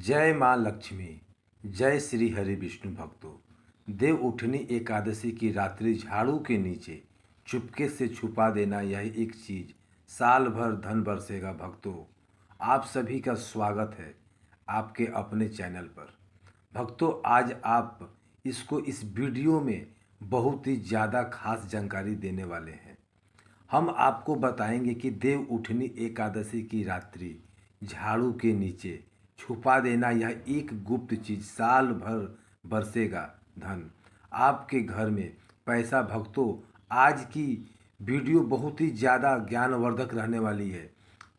जय माँ लक्ष्मी। जय श्री हरि विष्णु भक्तों। देव उठनी एकादशी की रात्रि झाड़ू के नीचे चुपके से छुपा देना, यह एक चीज़ साल भर धन बरसेगा भक्तों। आप सभी का स्वागत है आपके अपने चैनल पर। भक्तों, आज आप इस वीडियो में बहुत ही ज़्यादा खास जानकारी देने वाले हैं। हम आपको बताएंगे कि देव उठनी एकादशी की रात्रि झाड़ू के नीचे छुपा देना, यह एक गुप्त चीज साल भर बरसेगा धन आपके घर में पैसा। भक्तों, आज की वीडियो बहुत ही ज़्यादा ज्ञानवर्धक रहने वाली है।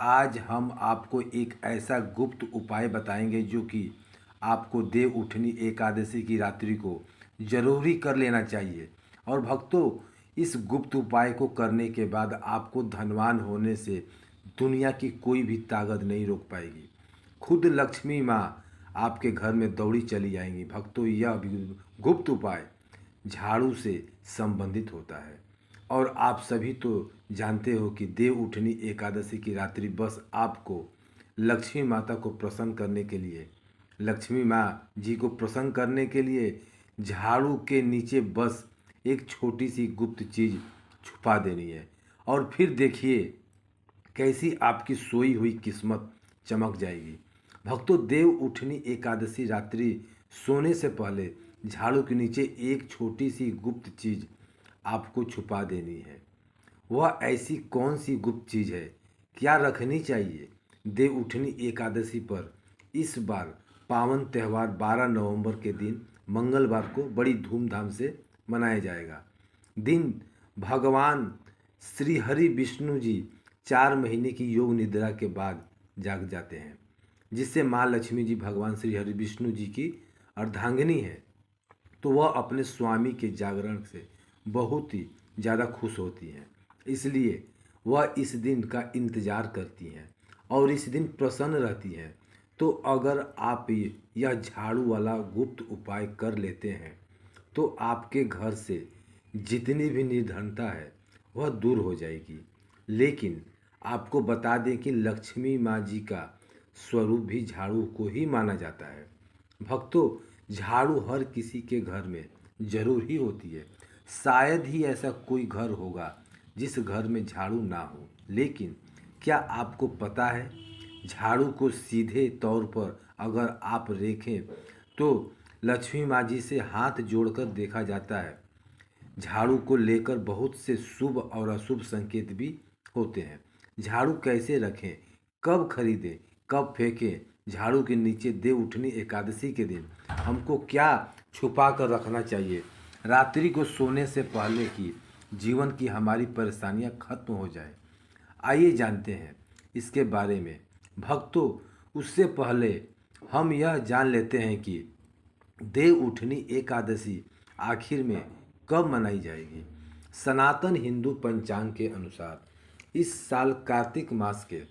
आज हम आपको एक ऐसा गुप्त उपाय बताएंगे जो कि आपको देव उठनी एकादशी की रात्रि को जरूरी कर लेना चाहिए। और भक्तों, इस गुप्त उपाय को करने के बाद आपको धनवान होने से दुनिया की कोई भी ताकत नहीं रोक पाएगी। खुद लक्ष्मी माँ आपके घर में दौड़ी चली आएंगी। भक्तों, यह गुप्त उपाय झाड़ू से संबंधित होता है। और आप सभी तो जानते हो कि देव उठनी एकादशी की रात्रि बस आपको लक्ष्मी माता को प्रसन्न करने के लिए, लक्ष्मी माँ जी को प्रसन्न करने के लिए झाड़ू के नीचे बस एक छोटी सी गुप्त चीज़ छुपा देनी है। और फिर देखिए कैसी आपकी सोई हुई किस्मत चमक जाएगी। भक्तों, देव उठनी एकादशी रात्रि सोने से पहले झाड़ू के नीचे एक छोटी सी गुप्त चीज़ आपको छुपा देनी है। वह ऐसी कौन सी गुप्त चीज़ है, क्या रखनी चाहिए? देव उठनी एकादशी पर इस बार पावन त्यौहार 12 नवंबर के दिन मंगलवार को बड़ी धूमधाम से मनाया जाएगा। दिन भगवान श्री हरि विष्णु जी 4 महीने की योग निद्रा के बाद जाग जाते हैं, जिससे माँ लक्ष्मी जी भगवान श्री हरि विष्णु जी की अर्धांगिनी है। तो वह अपने स्वामी के जागरण से बहुत ही ज़्यादा खुश होती हैं, इसलिए वह इस दिन का इंतज़ार करती हैं और इस दिन प्रसन्न रहती हैं। तो अगर आप यह झाड़ू वाला गुप्त उपाय कर लेते हैं तो आपके घर से जितनी भी निर्धनता है वह दूर हो जाएगी। लेकिन आपको बता दें कि लक्ष्मी माँ जी का स्वरूप भी झाड़ू को ही माना जाता है। भक्तों, झाड़ू हर किसी के घर में जरूर ही होती है। शायद ही ऐसा कोई घर होगा जिस घर में झाड़ू ना हो। लेकिन क्या आपको पता है, झाड़ू को सीधे तौर पर अगर आप देखें तो लक्ष्मी माँ जी से हाथ जोड़कर देखा जाता है। झाड़ू को लेकर बहुत से शुभ और अशुभ संकेत भी होते हैं। झाड़ू कैसे रखें, कब खरीदें, कब फेंकें, झाड़ू के नीचे देव उठनी एकादशी के दिन हमको क्या छुपा कर रखना चाहिए, रात्रि को सोने से पहले की जीवन की हमारी परेशानियां खत्म हो जाए। आइए जानते हैं इसके बारे में। भक्तों, उससे पहले हम यह जान लेते हैं कि देव उठनी एकादशी आखिर में कब मनाई जाएगी। सनातन हिंदू पंचांग के अनुसार इस साल कार्तिक मास के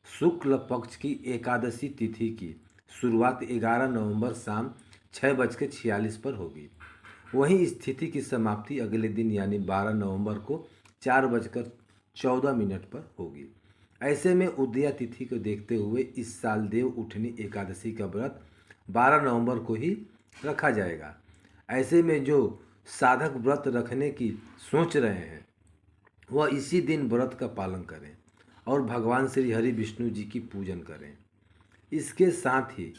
शुक्ल पक्ष की एकादशी तिथि की शुरुआत 11 नवंबर शाम 6:46 पर होगी। वहीं इस तिथि की समाप्ति अगले दिन यानी 12 नवंबर को 4:14 पर होगी। ऐसे में उदया तिथि को देखते हुए इस साल देव उठनी एकादशी का व्रत 12 नवंबर को ही रखा जाएगा। ऐसे में जो साधक व्रत रखने की सोच रहे हैं वह इसी दिन व्रत का पालन करें और भगवान श्री हरि विष्णु जी की पूजन करें। इसके साथ ही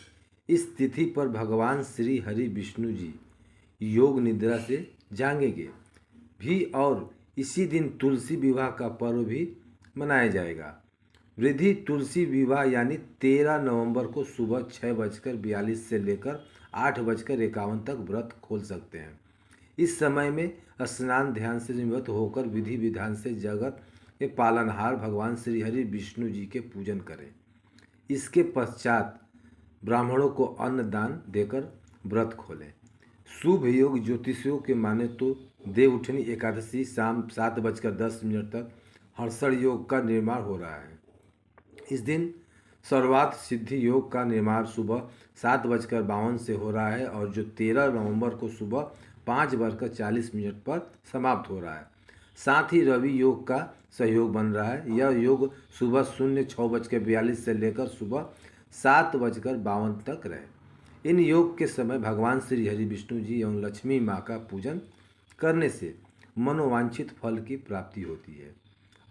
इस तिथि पर भगवान श्री हरि विष्णु जी योग निद्रा से जागेंगे भी और इसी दिन तुलसी विवाह का पर्व भी मनाया जाएगा। वृद्धि तुलसी विवाह यानी 13 नवंबर को सुबह 6:42 से लेकर 8:51 तक व्रत खोल सकते हैं। इस समय में स्नान ध्यान से निवृत्त होकर विधि विधान से जगत के पालनहार भगवान श्री हरि विष्णु जी के पूजन करें। इसके पश्चात ब्राह्मणों को अन्न दान देकर व्रत खोलें। शुभ योग ज्योतिषियों के माने तो देव उठनी एकादशी शाम 7:10 तक हर्षण योग का निर्माण हो रहा है। इस दिन सर्वार्थ सिद्धि योग का निर्माण सुबह 7:52 से हो रहा है और जो 13 नवंबर को सुबह 5:40 पर समाप्त हो रहा है। साथ ही रवि योग का सहयोग बन रहा है। यह योग सुबह 06:42 से लेकर सुबह 7:52 तक रहे। इन योग के समय भगवान श्री हरि विष्णु जी एवं लक्ष्मी माँ का पूजन करने से मनोवांछित फल की प्राप्ति होती है।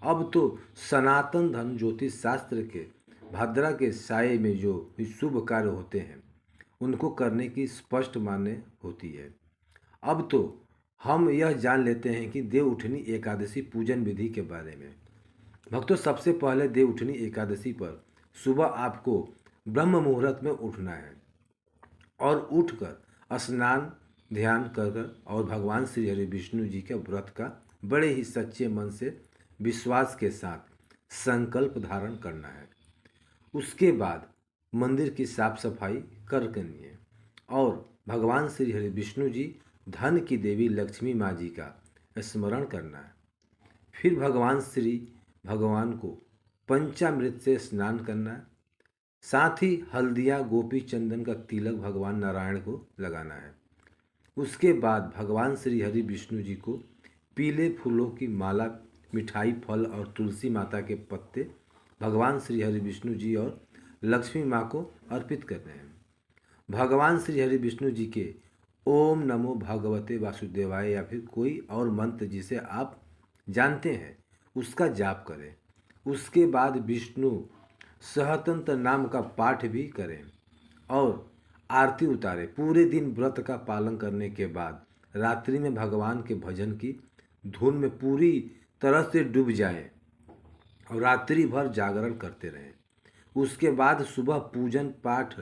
अब तो सनातन धर्म ज्योतिष शास्त्र के भद्रा के साये में जो भी शुभ कार्य होते हैं उनको करने की स्पष्ट मान्य होती है। अब तो हम यह जान लेते हैं कि देव उठनी एकादशी पूजन विधि के बारे में। भक्तों, सबसे पहले देव उठनी एकादशी पर सुबह आपको ब्रह्म मुहूर्त में उठना है और उठकर स्नान ध्यान कर और भगवान श्री हरि विष्णु जी के व्रत का बड़े ही सच्चे मन से विश्वास के साथ संकल्प धारण करना है। उसके बाद मंदिर की साफ सफाई करनी है और भगवान श्री हरि विष्णु जी धन की देवी लक्ष्मी माँ जी का स्मरण करना है। फिर भगवान को पंचामृत से स्नान करना है। साथ ही हल्दिया गोपी चंदन का तिलक भगवान नारायण को लगाना है। उसके बाद भगवान श्री हरि विष्णु जी को पीले फूलों की माला, मिठाई, फल और तुलसी माता के पत्ते भगवान श्री हरि विष्णु जी और लक्ष्मी माँ को अर्पित करने हैं। भगवान श्री हरि विष्णु जी के ओम नमो भगवते वासुदेवाय या फिर कोई और मंत्र जिसे आप जानते हैं उसका जाप करें। उसके बाद विष्णु सहस्त्र नाम का पाठ भी करें और आरती उतारें। पूरे दिन व्रत का पालन करने के बाद रात्रि में भगवान के भजन की धुन में पूरी तरह से डूब जाएं और रात्रि भर जागरण करते रहें। उसके बाद सुबह पूजन पाठ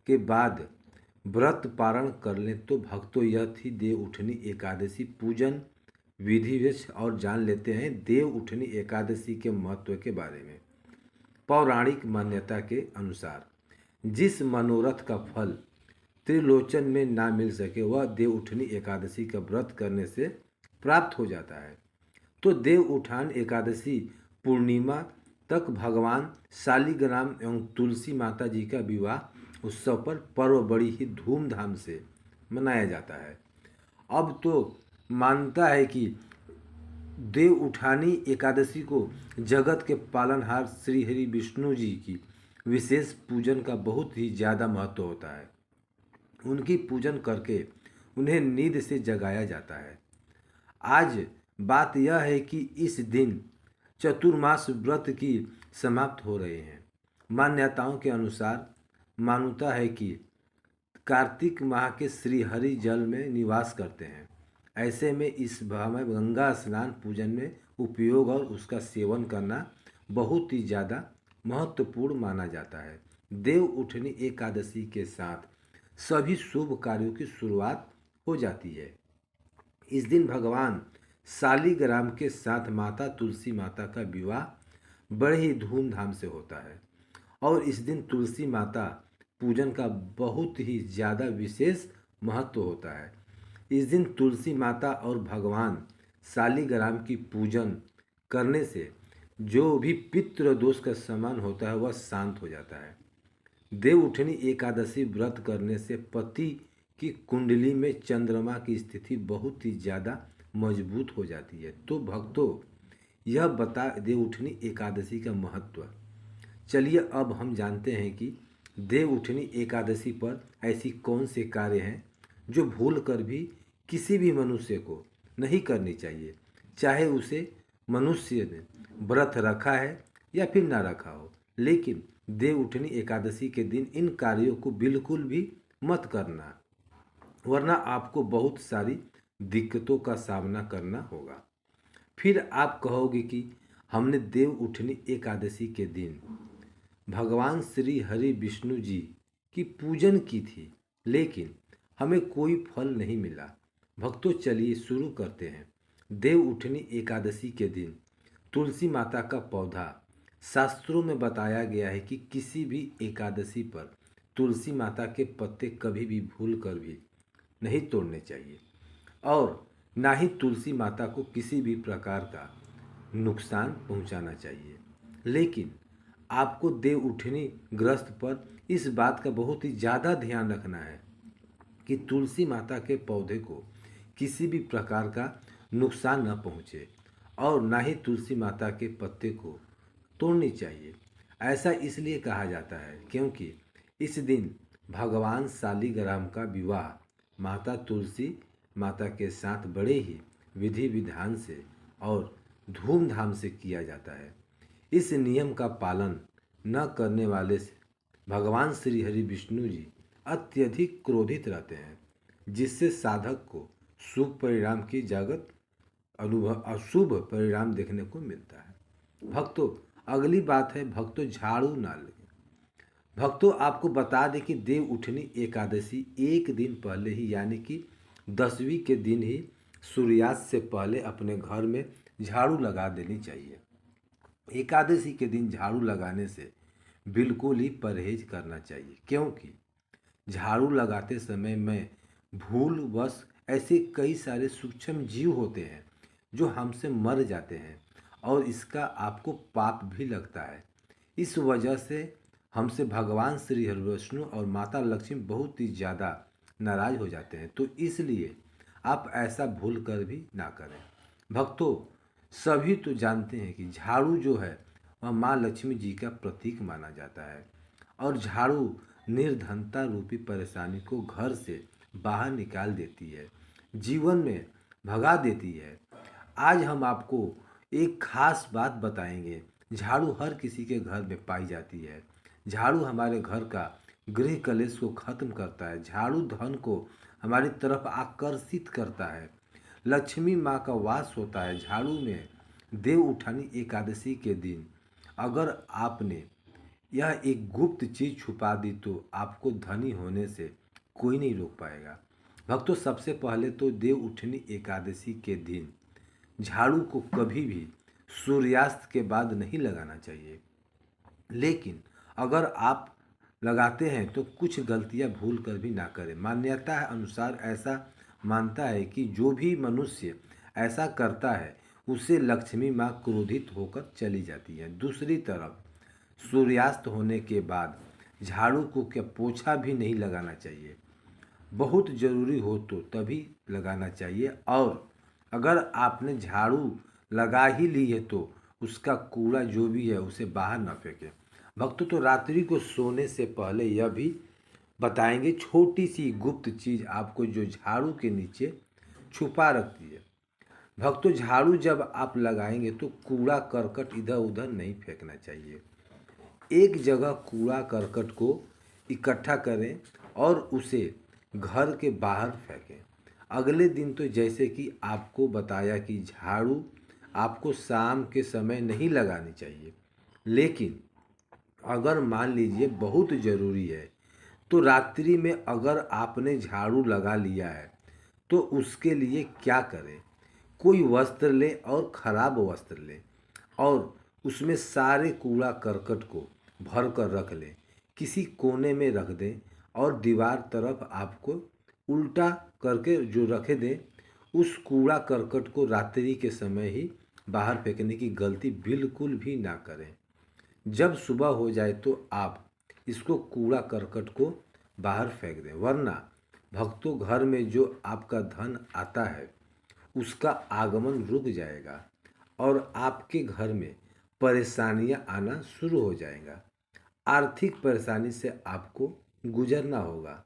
के बाद व्रत पारण कर लें। तो भक्तों, यह थी देव उठनी एकादशी पूजन विधि और जान लेते हैं देव उठनी एकादशी के महत्व के बारे में। पौराणिक मान्यता के अनुसार जिस मनोरथ का फल त्रिलोचन में ना मिल सके वह देव उठनी एकादशी का व्रत करने से प्राप्त हो जाता है। तो देव उठान एकादशी पूर्णिमा तक भगवान शालिग्राम एवं तुलसी माता जी का विवाह उत्सव पर पर्व बड़ी ही धूमधाम से मनाया जाता है। अब तो मानता है कि देव उठानी एकादशी को जगत के पालनहार श्री हरि विष्णु जी की विशेष पूजन का बहुत ही ज़्यादा महत्व होता है। उनकी पूजन करके उन्हें नींद से जगाया जाता है। आज बात यह है कि इस दिन चतुर्मास व्रत की समाप्त हो रहे हैं। मान्यताओं के अनुसार मान्यता है कि कार्तिक माह के श्री हरि जल में निवास करते हैं। ऐसे में इस भाव में गंगा स्नान पूजन में उपयोग और उसका सेवन करना बहुत ही ज़्यादा महत्वपूर्ण माना जाता है। देव उठनी एकादशी के साथ सभी शुभ कार्यों की शुरुआत हो जाती है। इस दिन भगवान शालिग्राम के साथ माता तुलसी माता का विवाह बड़े ही धूमधाम से होता है और इस दिन तुलसी माता पूजन का बहुत ही ज़्यादा विशेष महत्व होता है। इस दिन तुलसी माता और भगवान शालिग्राम की पूजन करने से जो भी पितृ दोष का समान होता है वह शांत हो जाता है। देव उठनी एकादशी व्रत करने से पति की कुंडली में चंद्रमा की स्थिति बहुत ही ज़्यादा मजबूत हो जाती है। तो भक्तों, यह बता देव उठनी एकादशी का महत्व। चलिए अब हम जानते हैं कि देव उठनी एकादशी पर ऐसी कौन से कार्य हैं जो भूल कर भी किसी भी मनुष्य को नहीं करनी चाहिए, चाहे उसे मनुष्य ने व्रत रखा है या फिर ना रखा हो। लेकिन देव उठनी एकादशी के दिन इन कार्यों को बिल्कुल भी मत करना, वरना आपको बहुत सारी दिक्कतों का सामना करना होगा। फिर आप कहोगे कि हमने देव उठनी एकादशी के दिन भगवान श्री हरि विष्णु जी की पूजन की थी लेकिन हमें कोई फल नहीं मिला। भक्तों, चलिए शुरू करते हैं। देव उठनी एकादशी के दिन तुलसी माता का पौधा, शास्त्रों में बताया गया है कि किसी भी एकादशी पर तुलसी माता के पत्ते कभी भी भूल कर भी नहीं तोड़ने चाहिए और ना ही तुलसी माता को किसी भी प्रकार का नुकसान पहुंचाना चाहिए। लेकिन आपको देव उठनी ग्रस्त पर इस बात का बहुत ही ज़्यादा ध्यान रखना है कि तुलसी माता के पौधे को किसी भी प्रकार का नुकसान न पहुँचे और ना ही तुलसी माता के पत्ते को तोड़नी चाहिए। ऐसा इसलिए कहा जाता है क्योंकि इस दिन भगवान शालिग्राम का विवाह माता तुलसी माता के साथ बड़े ही विधि विधान से और धूमधाम से किया जाता है। इस नियम का पालन न करने वाले से भगवान श्री हरि विष्णु जी अत्यधिक क्रोधित रहते हैं, जिससे साधक को शुभ परिणाम की जगत अनुभव अशुभ परिणाम देखने को मिलता है। भक्तों, अगली बात है भक्तों झाड़ू ना लगे। भक्तों, आपको बता दें कि देव उठनी एकादशी एक दिन पहले ही यानी कि 10वीं के दिन ही सूर्यास्त से पहले अपने घर में झाड़ू लगा देनी चाहिए। एकादशी के दिन झाड़ू लगाने से बिल्कुल ही परहेज करना चाहिए, क्योंकि झाड़ू लगाते समय में भूलवश ऐसे कई सारे सूक्ष्म जीव होते हैं जो हमसे मर जाते हैं और इसका आपको पाप भी लगता है। इस वजह से हमसे भगवान श्री हरिविष्णु और माता लक्ष्मी बहुत ही ज़्यादा नाराज हो जाते हैं, तो इसलिए आप ऐसा भूल कर भी ना करें। भक्तों, सभी तो जानते हैं कि झाड़ू जो है वह माँ लक्ष्मी जी का प्रतीक माना जाता है और झाड़ू निर्धनता रूपी परेशानी को घर से बाहर निकाल देती है, जीवन में भगा देती है। आज हम आपको एक खास बात बताएंगे। झाड़ू हर किसी के घर में पाई जाती है। झाड़ू हमारे घर का गृह कलेश को खत्म करता है। झाड़ू धन को हमारी तरफ आकर्षित करता है। लक्ष्मी माँ का वास होता है झाड़ू में। देव उठानी एकादशी के दिन अगर आपने यह एक गुप्त चीज छुपा दी तो आपको धनी होने से कोई नहीं रोक पाएगा। भक्तों, सबसे पहले तो देव उठनी एकादशी के दिन झाड़ू को कभी भी सूर्यास्त के बाद नहीं लगाना चाहिए, लेकिन अगर आप लगाते हैं तो कुछ गलतियां भूल कर भी ना करें। मान्यता अनुसार ऐसा मानता है कि जो भी मनुष्य ऐसा करता है उसे लक्ष्मी माँ क्रोधित होकर चली जाती है। दूसरी तरफ सूर्यास्त होने के बाद झाड़ू को क्या पोछा भी नहीं लगाना चाहिए। बहुत ज़रूरी हो तो तभी लगाना चाहिए, और अगर आपने झाड़ू लगा ही ली है तो उसका कूड़ा जो भी है उसे बाहर ना फेंकें। भक्तों, तो रात्रि को सोने से पहले यह भी बताएंगे छोटी सी गुप्त चीज़ आपको जो झाड़ू के नीचे छुपा रखती है। भक्तों, झाड़ू जब आप लगाएंगे तो कूड़ा करकट इधर उधर नहीं फेंकना चाहिए। एक जगह कूड़ा करकट को इकट्ठा करें और उसे घर के बाहर फेंकें। अगले दिन तो जैसे कि आपको बताया कि झाड़ू आपको शाम के समय नहीं लगानी चाहिए, लेकिन अगर मान लीजिए बहुत ज़रूरी है तो रात्रि में अगर आपने झाड़ू लगा लिया है तो उसके लिए क्या करें, कोई वस्त्र लें और ख़राब वस्त्र लें और उसमें सारे कूड़ा करकट को भर कर रख लें, किसी कोने में रख दें और दीवार तरफ आपको उल्टा करके जो रखे दें। उस कूड़ा करकट को रात्रि के समय ही बाहर फेंकने की गलती बिल्कुल भी ना करें। जब सुबह हो जाए तो आप इसको कूड़ा करकट को बाहर फेंक दें, वरना भक्तों घर में जो आपका धन आता है उसका आगमन रुक जाएगा और आपके घर में परेशानियां आना शुरू हो जाएगा। आर्थिक परेशानी से आपको गुजरना होगा।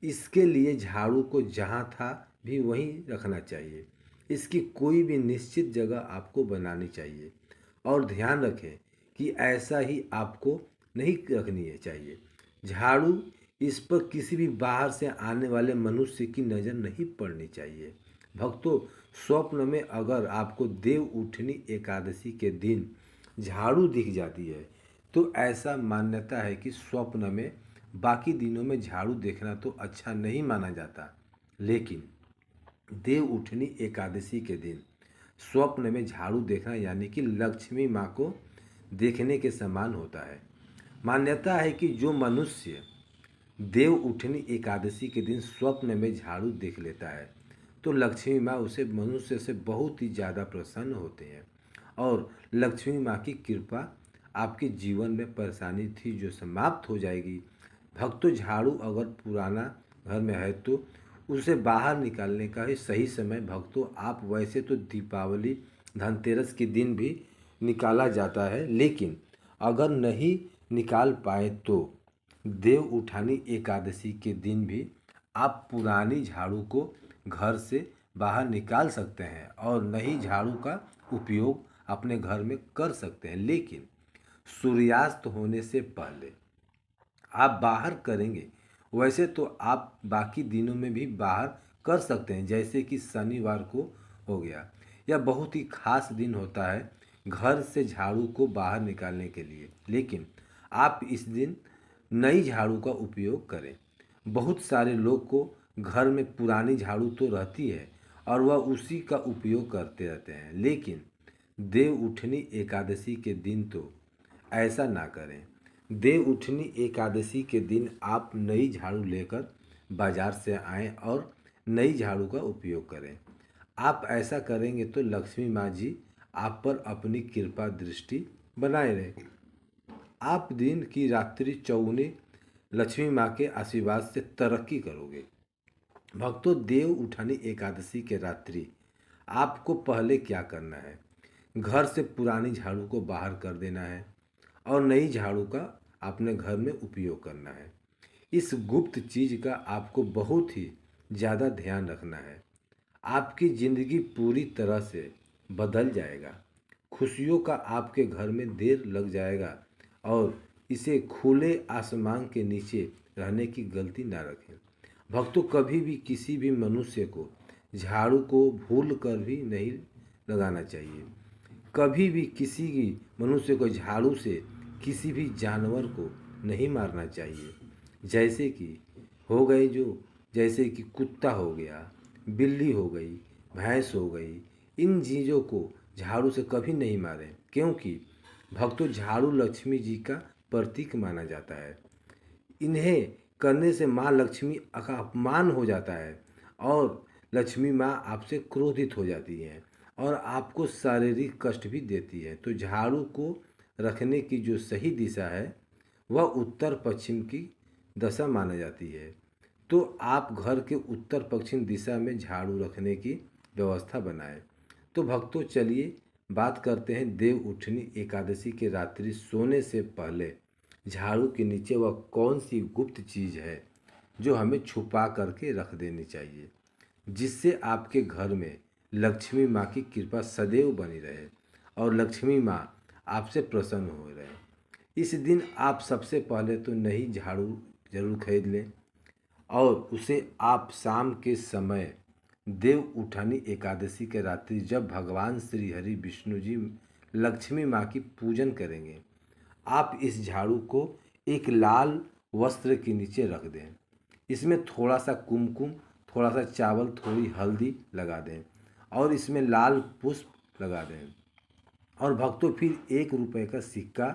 इसके लिए झाड़ू को जहाँ था भी वहीं रखना चाहिए। इसकी कोई भी निश्चित जगह आपको बनानी चाहिए और ध्यान रखें कि ऐसा ही आपको नहीं रखनी है चाहिए। झाड़ू इस पर किसी भी बाहर से आने वाले मनुष्य की नज़र नहीं पड़नी चाहिए। भक्तों, स्वप्न में अगर आपको देव उठनी एकादशी के दिन झाड़ू दिख जाती है तो ऐसा मान्यता है कि स्वप्न में बाकी दिनों में झाड़ू देखना तो अच्छा नहीं माना जाता, लेकिन देव उठनी एकादशी के दिन स्वप्न में झाड़ू देखना यानी कि लक्ष्मी माँ को देखने के समान होता है। मान्यता है कि जो मनुष्य देव उठनी एकादशी के दिन स्वप्न में झाड़ू देख लेता है तो लक्ष्मी माँ उसे मनुष्य से बहुत ही ज़्यादा प्रसन्न होते हैं और लक्ष्मी माँ की कृपा आपके जीवन में परेशानी थी जो समाप्त हो जाएगी। भक्तों, झाड़ू अगर पुराना घर में है तो उसे बाहर निकालने का ही सही समय भक्तों आप वैसे तो दीपावली धनतेरस के दिन भी निकाला जाता है, लेकिन अगर नहीं निकाल पाए तो देव उठानी एकादशी के दिन भी आप पुरानी झाड़ू को घर से बाहर निकाल सकते हैं और नई झाड़ू का उपयोग अपने घर में कर सकते हैं, लेकिन सूर्यास्त होने से पहले आप बाहर करेंगे। वैसे तो आप बाकी दिनों में भी बाहर कर सकते हैं, जैसे कि शनिवार को हो गया। यह बहुत ही खास दिन होता है घर से झाड़ू को बाहर निकालने के लिए, लेकिन आप इस दिन नई झाड़ू का उपयोग करें। बहुत सारे लोग को घर में पुरानी झाड़ू तो रहती है और वह उसी का उपयोग करते रहते हैं, लेकिन देव उठनी एकादशी के दिन तो ऐसा ना करें। देव उठनी एकादशी के दिन आप नई झाड़ू लेकर बाजार से आएं और नई झाड़ू का उपयोग करें। आप ऐसा करेंगे तो लक्ष्मी माँ जी आप पर अपनी कृपा दृष्टि बनाए रहे। आप दिन की रात्रि चौगुनी लक्ष्मी माँ के आशीर्वाद से तरक्की करोगे। भक्तों, देव उठानी एकादशी के रात्रि आपको पहले क्या करना है? घर से पुरानी झाड़ू को बाहर कर देना है और नई झाड़ू का अपने घर में उपयोग करना है। इस गुप्त चीज़ का आपको बहुत ही ज़्यादा ध्यान रखना है। आपकी ज़िंदगी पूरी तरह से बदल जाएगा। खुशियों का आपके घर में देर लग जाएगा और इसे खुले आसमान के नीचे रहने की गलती ना रखें। भक्तों, कभी भी किसी भी मनुष्य को झाड़ू को भूल कर भी नहीं लगाना चाहिए। कभी भी किसी भी मनुष्य को झाड़ू से किसी भी जानवर को नहीं मारना चाहिए, जैसे कि हो गए जैसे कि कुत्ता हो गया, बिल्ली हो गई, भैंस हो गई। इन चीज़ों को झाड़ू से कभी नहीं मारें, क्योंकि भक्तों, झाड़ू लक्ष्मी जी का प्रतीक माना जाता है। इन्हें करने से माँ लक्ष्मी का अपमान हो जाता है और लक्ष्मी माँ आपसे क्रोधित हो जाती हैं और आपको शारीरिक कष्ट भी देती है। तो झाड़ू को रखने की जो सही दिशा है वह उत्तर पश्चिम की दशा माना जाती है। तो आप घर के उत्तर पश्चिम दिशा में झाड़ू रखने की व्यवस्था बनाएं। तो भक्तों, चलिए बात करते हैं देव उठनी एकादशी के रात्रि सोने से पहले झाड़ू के नीचे वह कौन सी गुप्त चीज़ है जो हमें छुपा करके रख देनी चाहिए, जिससे आपके घर में लक्ष्मी माँ की कृपा सदैव बनी रहे और लक्ष्मी माँ आपसे प्रसन्न हो रहे। इस दिन आप सबसे पहले तो नई झाड़ू जरूर खरीद लें और उसे आप शाम के समय देव उठानी एकादशी के रात्रि जब भगवान श्री हरि विष्णु जी लक्ष्मी माँ की पूजन करेंगे, आप इस झाड़ू को एक लाल वस्त्र के नीचे रख दें। इसमें थोड़ा सा कुमकुम, थोड़ा सा चावल, थोड़ी हल्दी लगा दें और इसमें लाल पुष्प लगा दें। और भक्तों, फिर 1 रुपये का सिक्का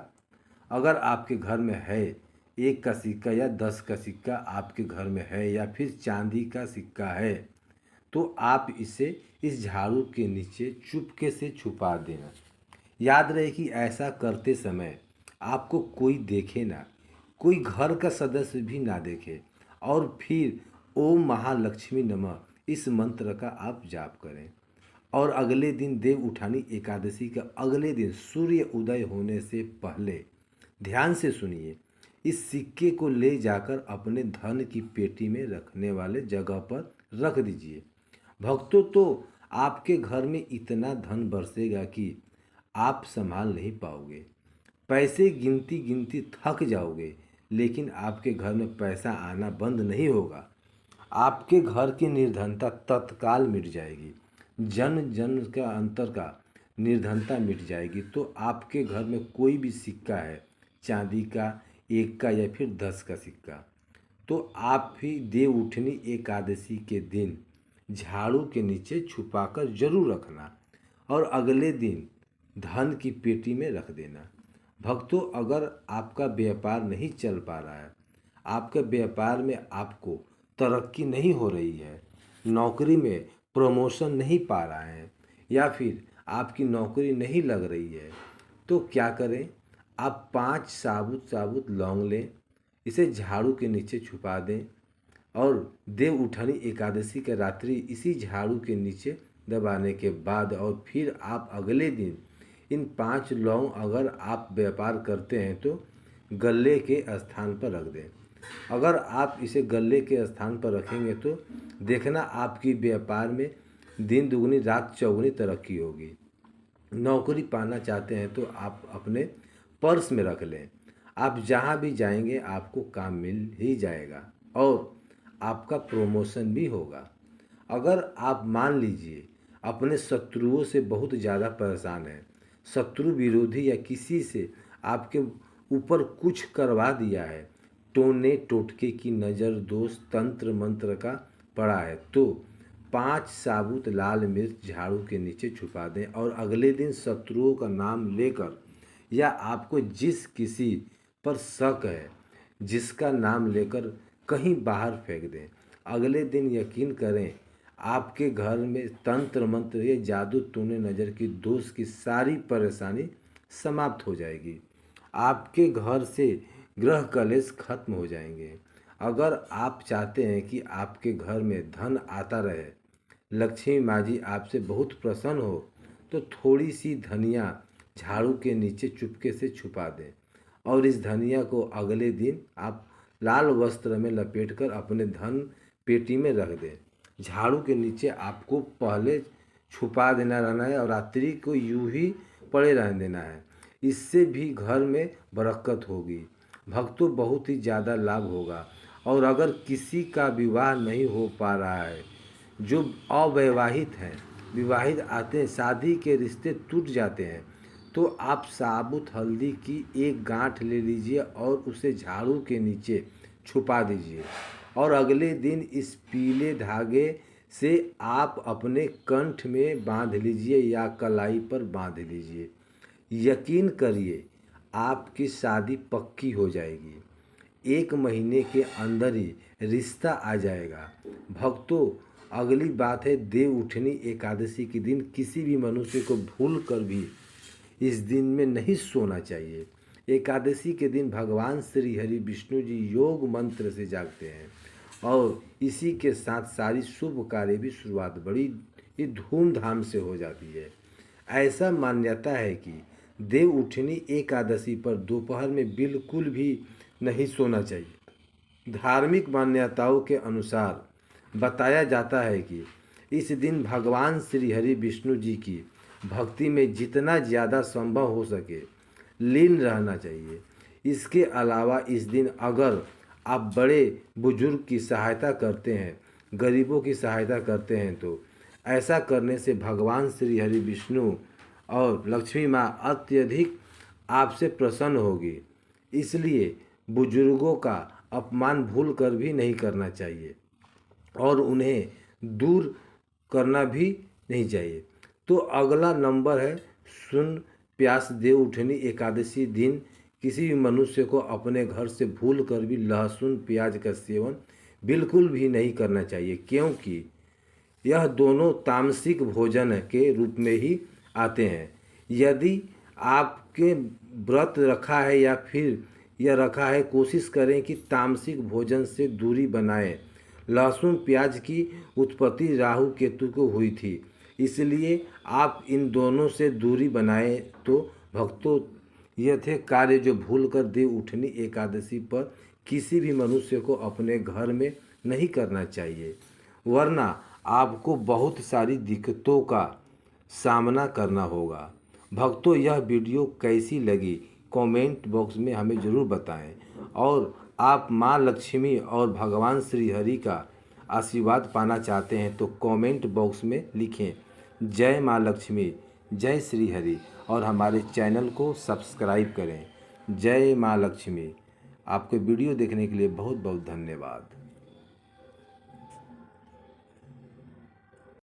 अगर आपके घर में है, 1 का सिक्का या 10 का सिक्का आपके घर में है या फिर चांदी का सिक्का है, तो आप इसे इस झाड़ू के नीचे चुपके से छुपा देना। याद रहे कि ऐसा करते समय आपको कोई देखे ना, कोई घर का सदस्य भी ना देखे। और फिर ओम महालक्ष्मी नमः इस मंत्र का आप जाप करें और अगले दिन देव उठानी एकादशी का अगले दिन सूर्य उदय होने से पहले ध्यान से सुनिए, इस सिक्के को ले जाकर अपने धन की पेटी में रखने वाले जगह पर रख दीजिए। भक्तों, तो आपके घर में इतना धन बरसेगा कि आप संभाल नहीं पाओगे। पैसे गिनती गिनती थक जाओगे, लेकिन आपके घर में पैसा आना बंद नहीं होगा। आपके घर की निर्धनता तत्काल मिट जाएगी। जन जन का अंतर का निर्धनता मिट जाएगी। तो आपके घर में कोई भी सिक्का है, चांदी का, 1 का या फिर 10 का सिक्का, तो आप भी देव उठनी एकादशी के दिन झाड़ू के नीचे छुपाकर जरूर रखना और अगले दिन धन की पेटी में रख देना। भक्तों, अगर आपका व्यापार नहीं चल पा रहा है, आपके व्यापार में आपको तरक्की नहीं हो रही है, नौकरी में प्रमोशन नहीं पा रहा है या फिर आपकी नौकरी नहीं लग रही है, तो क्या करें? आप 5 साबुत साबुत लौंग लें, इसे झाड़ू के नीचे छुपा दें और देव उठानी एकादशी के रात्रि इसी झाड़ू के नीचे दबाने के बाद और फिर आप अगले दिन इन 5 लौंग अगर आप व्यापार करते हैं तो गले के स्थान पर रख दें। अगर आप इसे गले के स्थान पर रखेंगे तो देखना आपकी व्यापार में दिन दुगनी रात चौगुनी तरक्की होगी। नौकरी पाना चाहते हैं तो आप अपने पर्स में रख लें। आप जहाँ भी जाएंगे आपको काम मिल ही जाएगा और आपका प्रमोशन भी होगा। अगर आप मान लीजिए अपने शत्रुओं से बहुत ज़्यादा परेशान हैं, शत्रु विरोधी या किसी से आपके ऊपर कुछ करवा दिया है, टोने टोटके की नज़र दोष तंत्र मंत्र का पड़ा है, तो 5 साबुत लाल मिर्च झाड़ू के नीचे छुपा दें और अगले दिन शत्रुओं का नाम लेकर या आपको जिस किसी पर शक है जिसका नाम लेकर कहीं बाहर फेंक दें। अगले दिन यकीन करें आपके घर में तंत्र मंत्र या जादू टोने नज़र की दोष की सारी परेशानी समाप्त हो जाएगी। आपके घर से ग्रह कलेश खत्म हो जाएंगे। अगर आप चाहते हैं कि आपके घर में धन आता रहे, लक्ष्मी माँ जी आपसे बहुत प्रसन्न हो, तो थोड़ी सी धनिया झाड़ू के नीचे चुपके से छुपा दें और इस धनिया को अगले दिन आप लाल वस्त्र में लपेटकर अपने धन पेटी में रख दें। झाड़ू के नीचे आपको पहले छुपा देना रहना है और रात्रि को यूं ही पड़े रहने देना है। इससे भी घर में बरकत होगी, भक्तों बहुत ही ज़्यादा लाभ होगा। और अगर किसी का विवाह नहीं हो पा रहा है, जो अवैवाहित हैं, विवाहित आते हैं, शादी के रिश्ते टूट जाते हैं, तो आप साबुत हल्दी की एक गांठ ले लीजिए और उसे झाड़ू के नीचे छुपा दीजिए और अगले दिन इस पीले धागे से आप अपने कंठ में बांध लीजिए या कलाई पर बांध लीजिए। यकीन करिए आपकी शादी पक्की हो जाएगी। 1 महीने के अंदर ही रिश्ता आ जाएगा। भक्तों, अगली बात है देव उठनी एकादशी के दिन किसी भी मनुष्य को भूल कर भी इस दिन में नहीं सोना चाहिए। एकादशी के दिन भगवान श्री हरि विष्णु जी योग मंत्र से जागते हैं और इसी के साथ सारी शुभ कार्य भी शुरुआत बड़ी ही धूमधाम से हो जाती है। ऐसा मान्यता है कि देव उठनी एकादशी पर दोपहर में बिल्कुल भी नहीं सोना चाहिए। धार्मिक मान्यताओं के अनुसार बताया जाता है कि इस दिन भगवान श्री हरि विष्णु जी की भक्ति में जितना ज़्यादा संभव हो सके लीन रहना चाहिए। इसके अलावा इस दिन अगर आप बड़े बुजुर्ग की सहायता करते हैं, गरीबों की सहायता करते हैं, तो ऐसा करने से भगवान श्री हरि विष्णु और लक्ष्मी माँ अत्यधिक आपसे प्रसन्न होगी। इसलिए बुजुर्गों का अपमान भूल कर भी नहीं करना चाहिए और उन्हें दूर करना भी नहीं चाहिए। तो अगला नंबर है सुन प्यास देव उठनी एकादशी दिन किसी भी मनुष्य को अपने घर से भूल कर भी लहसुन प्याज का सेवन बिल्कुल भी नहीं करना चाहिए, क्योंकि यह दोनों तामसिक भोजन के रूप में ही आते हैं। यदि आपके व्रत रखा है या फिर यह रखा है, कोशिश करें कि तामसिक भोजन से दूरी बनाएं। लहसुन प्याज की उत्पत्ति राहु केतु को हुई थी, इसलिए आप इन दोनों से दूरी बनाएं। तो भक्तों, यह थे कार्य जो भूलकर देव उठनी एकादशी पर किसी भी मनुष्य को अपने घर में नहीं करना चाहिए, वरना आपको बहुत सारी दिक्कतों का सामना करना होगा। भक्तों, यह वीडियो कैसी लगी कमेंट बॉक्स में हमें ज़रूर बताएं और आप माँ लक्ष्मी और भगवान श्री हरि का आशीर्वाद पाना चाहते हैं तो कमेंट बॉक्स में लिखें जय माँ लक्ष्मी, जय श्री हरि और हमारे चैनल को सब्सक्राइब करें। जय माँ लक्ष्मी। आपको वीडियो देखने के लिए बहुत बहुत धन्यवाद।